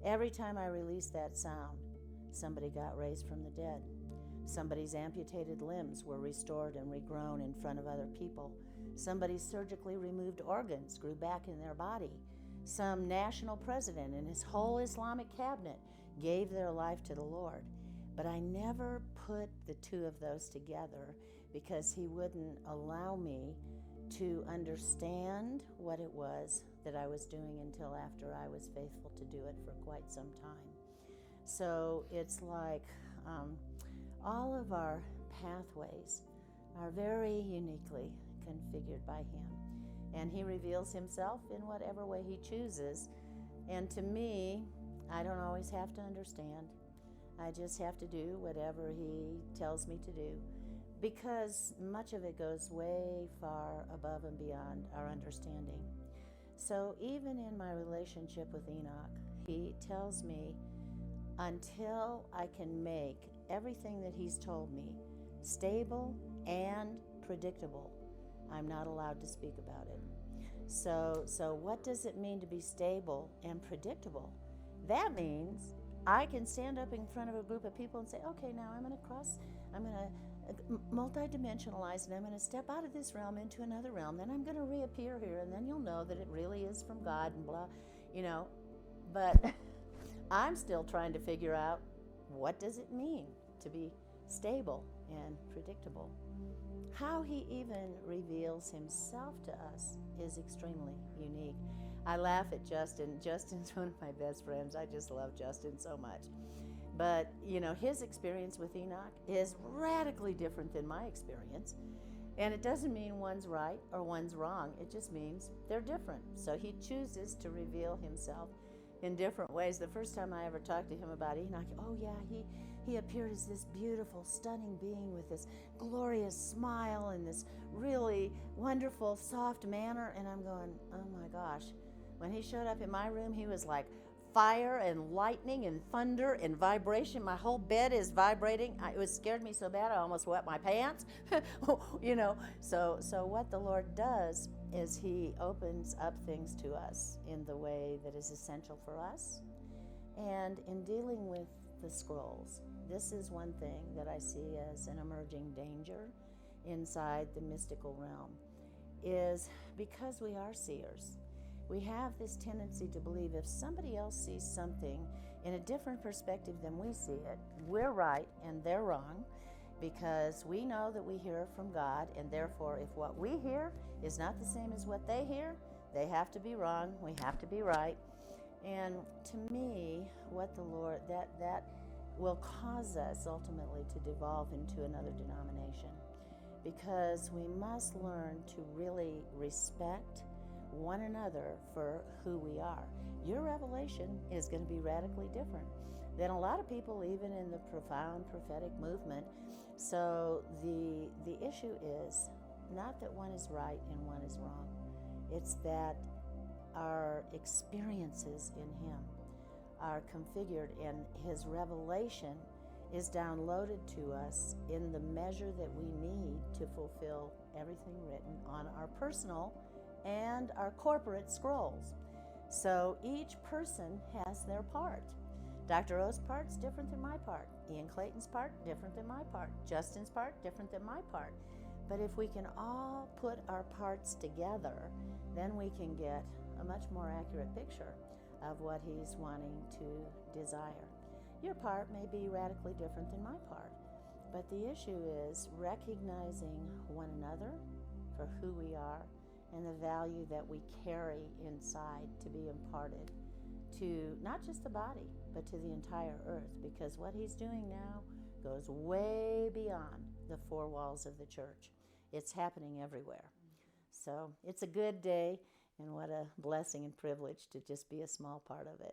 Every time I released that sound, somebody got raised from the dead. Somebody's amputated limbs were restored and regrown in front of other people. Somebody's surgically removed organs grew back in their body. Some national president and his whole Islamic cabinet gave their life to the Lord. But I never put the two of those together because he wouldn't allow me to understand what it was that I was doing until after I was faithful to do it for quite some time. So it's like all of our pathways are very uniquely configured by him. And he reveals himself in whatever way he chooses. And to me, I don't always have to understand. I just have to do whatever he tells me to do, because much of it goes way far above and beyond our understanding. So even in my relationship with Enoch, he tells me until I can make everything that he's told me stable and predictable, I'm not allowed to speak about it. So what does it mean to be stable and predictable? That means I can stand up in front of a group of people and say, okay, now I'm going to multidimensionalize, and I'm going to step out of this realm into another realm, then I'm going to reappear here, and then you'll know that it really is from God and blah, but I'm still trying to figure out, what does it mean to be stable and predictable? How he even reveals himself to us is extremely unique. I laugh at Justin. Justin's one of my best friends. I just love Justin so much. But, his experience with Enoch is radically different than my experience. And it doesn't mean one's right or one's wrong. It just means they're different. So he chooses to reveal himself in different ways. The first time I ever talked to him about Enoch, oh yeah, he appeared as this beautiful, stunning being with this glorious smile and this really wonderful, soft manner. And I'm going, oh my gosh. When he showed up in my room, he was like fire and lightning and thunder and vibration. My whole bed is vibrating. It scared me so bad I almost wet my pants. So what the Lord does is he opens up things to us in the way that is essential for us. And in dealing with the scrolls, this is one thing that I see as an emerging danger inside the mystical realm, is because we are seers. We have this tendency to believe if somebody else sees something in a different perspective than we see it, we're right and they're wrong, because we know that we hear from God, and therefore if what we hear is not the same as what they hear, they have to be wrong, we have to be right. And to me, what the Lord, that will cause us ultimately to devolve into another denomination, because we must learn to really respect one another for who we are. Your revelation is going to be radically different than a lot of people, even in the profound prophetic movement. So the issue is not that one is right and one is wrong. It's that our experiences in him are configured, and his revelation is downloaded to us in the measure that we need to fulfill everything written on our personal and our corporate scrolls. So each person has their part. Dr. O's part's different than my part. Ian Clayton's part, different than my part. Justin's part, different than my part. But if we can all put our parts together, then we can get a much more accurate picture of what he's wanting to desire. Your part may be radically different than my part, but the issue is recognizing one another for who we are and the value that we carry inside to be imparted to not just the body, but to the entire earth, because what he's doing now goes way beyond the four walls of the church. It's happening everywhere. So it's a good day, and what a blessing and privilege to just be a small part of it.